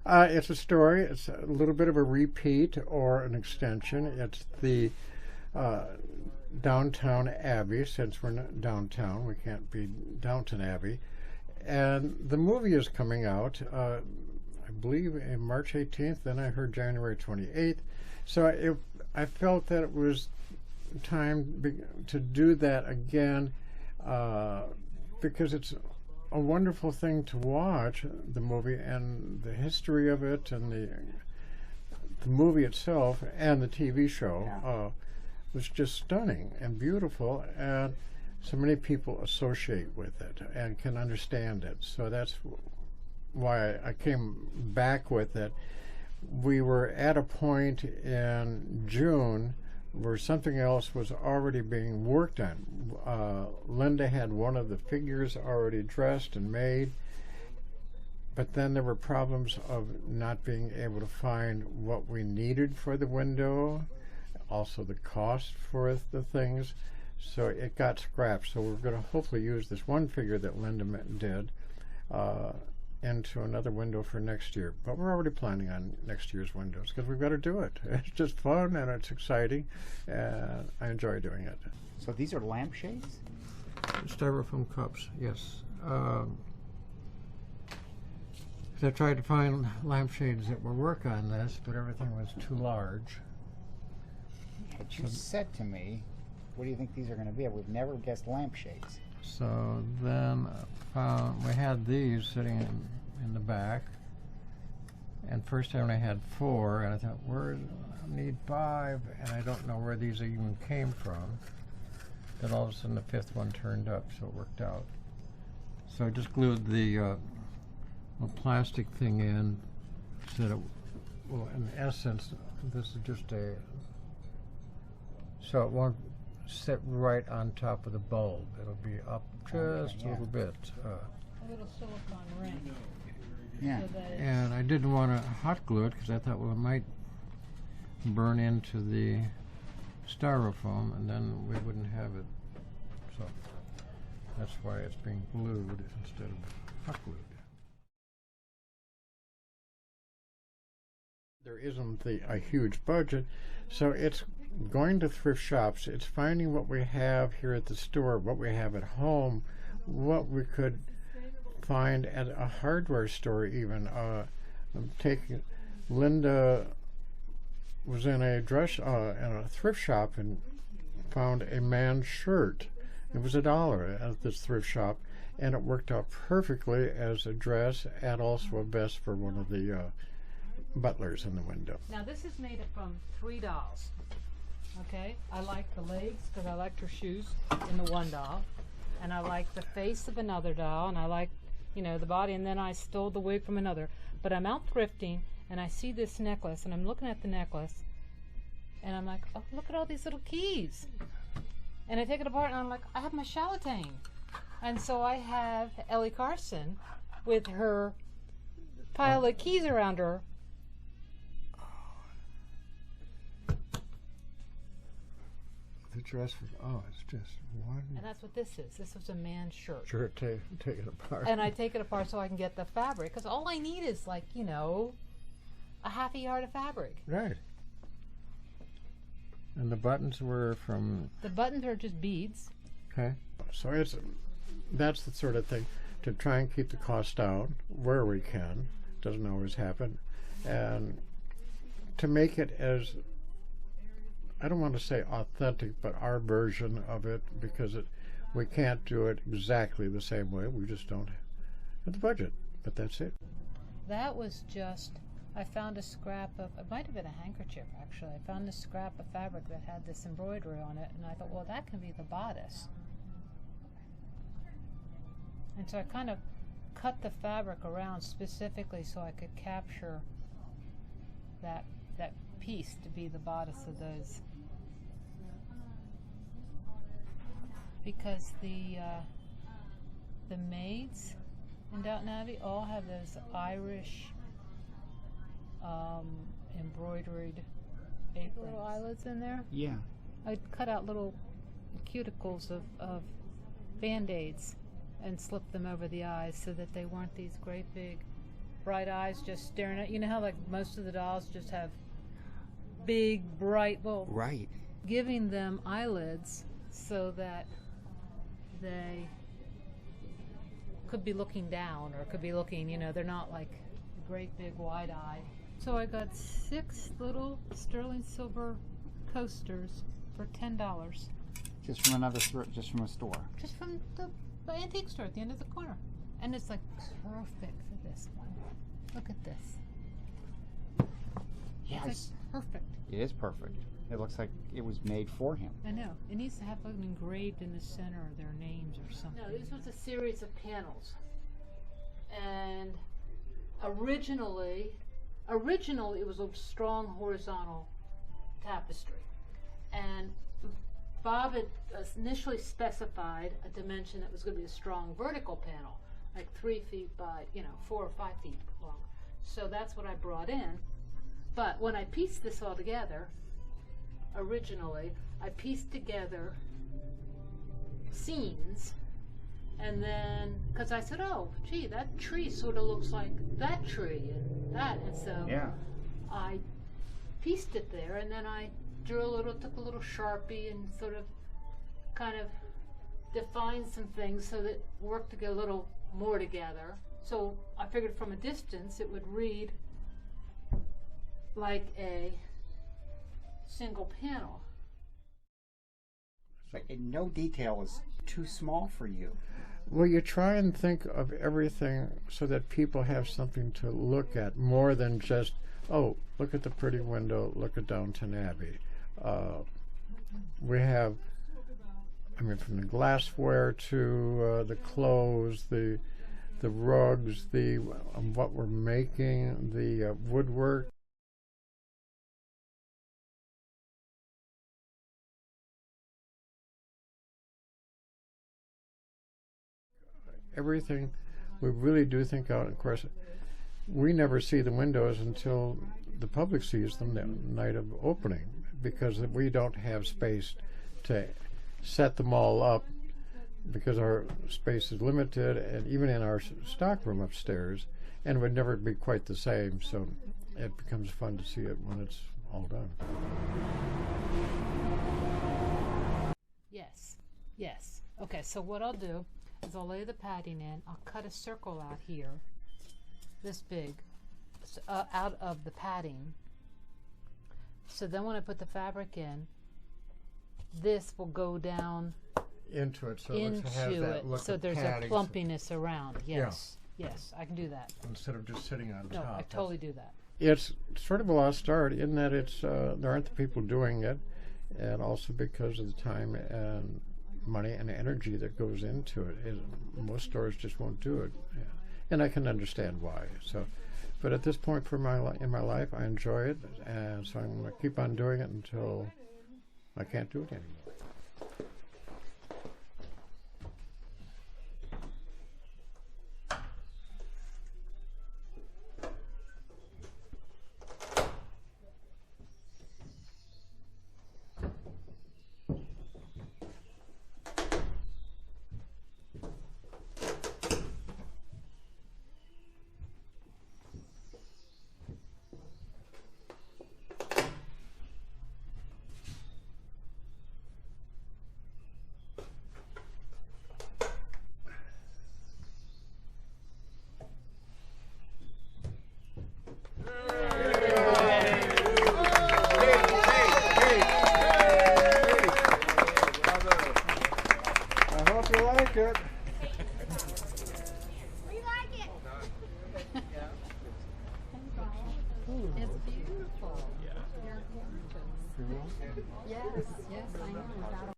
It's a story. It's a little bit of a repeat or an extension. It's the downtown Abbey. Since we're not downtown, we can't be Downton Abbey. And the movie is coming out, I believe, in March 18th. Then I heard January 28th. So I felt that it was time to do that again, because it's a wonderful thing to watch, the movie, and the history of it, and the movie itself, and the TV show was just stunning and beautiful, and so many people associate with it and can understand it. So that's why I came back with it. We were at a point in June where something else was already being worked on. Linda had one of the figures already dressed and made, but then there were problems of not being able to find what we needed for the window, also the cost for the things, so it got scrapped. So we're going to hopefully use this one figure that Linda did into another window for next year. But we're already planning on next year's windows because we've got to do it. It's just fun and it's exciting, and I enjoy doing it. So these are lampshades? Styrofoam cups, yes. I tried to find lampshades that would work on this, but everything was too large. But you said to me, what do you think these are going to be? We've never guessed lampshades. So then we had these sitting in the back, and first time I had 4, and I thought, I need 5, and I don't know where these even came from. Then all of a sudden the 5th one turned up, so it worked out. So I just glued the plastic thing in, so that well, in essence, this is just so it won't sit right on top of the bulb. It'll be up just a little bit. A little silicone ring. Yeah. So and I didn't want to hot glue it because I thought, well, it might burn into the styrofoam and then we wouldn't have it. So that's why it's being glued instead of hot glued. There isn't a huge budget, so it's going to thrift shops. It's finding what we have here at the store, what we have at home, what we could find at a hardware store even. Linda was in a thrift shop and found a man's shirt. It was $1 at this thrift shop, and it worked out perfectly as a dress and also a vest for one of the butlers in the window. Now this is made from 3 dolls. Okay, I like the legs because I liked her shoes in the one doll, and I like the face of another doll, and I like, you know, the body, and then I stole the wig from another. But I'm out thrifting and I see this necklace and I'm looking at the necklace and I'm like, oh, look at all these little keys. And I take it apart and I'm like, I have my charlatan. And so I have Ellie Carson with her pile of keys around her. The dress was, it's just one. And that's what this is. This was a man's shirt. Sure, take it apart. And I take it apart so I can get the fabric, because all I need is, like, you know, a half a yard of fabric. Right. And the buttons were from... The buttons are just beads. Okay. So that's the sort of thing, to try and keep the cost down where we can. Doesn't always happen. And to make it as, I don't want to say authentic, but our version of it, because we can't do it exactly the same way. We just don't have the budget, but that's it. That was just, I found a scrap of, it might have been a handkerchief actually. I found a scrap of fabric that had this embroidery on it, and I thought, well, that can be the bodice. And so I kind of cut the fabric around specifically so I could capture that piece to be the bodice of those. Because the maids in Downton Abbey all have those Irish embroidered little eyelids in there. Yeah. I cut out little cuticles of Band-Aids and slipped them over the eyes so that they weren't these great big bright eyes just staring at you. Know how like most of the dolls just have big, bright, well, Right. giving them eyelids so that they could be looking down or could be looking, you know, they're not like great big wide eye. So I got 6 little sterling silver coasters for $10. Just from another just from a store. Just from the antique store at the end of the corner. And it's like perfect for this one. Look at this. Yes. It's like perfect. It is perfect. It looks like it was made for him. I know. It needs to have like engraved in the center of their names or something. No, this was a series of panels. And originally it was a strong horizontal tapestry. And Bob had initially specified a dimension that was going to be a strong vertical panel, like 3 feet by, 4 or 5 feet long. So that's what I brought in. But when I pieced this all together, originally, I pieced together scenes, and then, because I said, oh, gee, that tree sort of looks like that tree and that, and so Yeah. I pieced it there, and then I took a little Sharpie and sort of kind of defined some things so that it worked to get a little more together. So I figured from a distance it would read like a single panel. But no detail is too small for you. Well, you try and think of everything so that people have something to look at more than just, oh, look at the pretty window, look at Downton Abbey. We have, from the glassware to the clothes, the rugs, the what we're making, the woodwork. Everything we really do think out. Of course, we never see the windows until the public sees them the night of opening, because we don't have space to set them all up, because our space is limited, and even in our stock room upstairs, and it would never be quite the same. So it becomes fun to see it when it's all done. Yes. Okay, so what I'll do is I'll lay the padding in. I'll cut a circle out here, this big, out of the padding. So then when I put the fabric in, this will go down Into it, so into it has that look so of there's padding, a clumpiness around. Yeah. Yes, I can do that. instead of just sitting on No, top. I totally do that. It's sort of a lost art in that it's there aren't the people doing it, and also because of the time and money and energy that goes into it. Most stores just won't do it, and I can understand why. So, but at this point in my life, I enjoy it, and so I'm going to keep on doing it until I can't do it anymore. I hope you like it. We like it. It's beautiful. Yes, I know.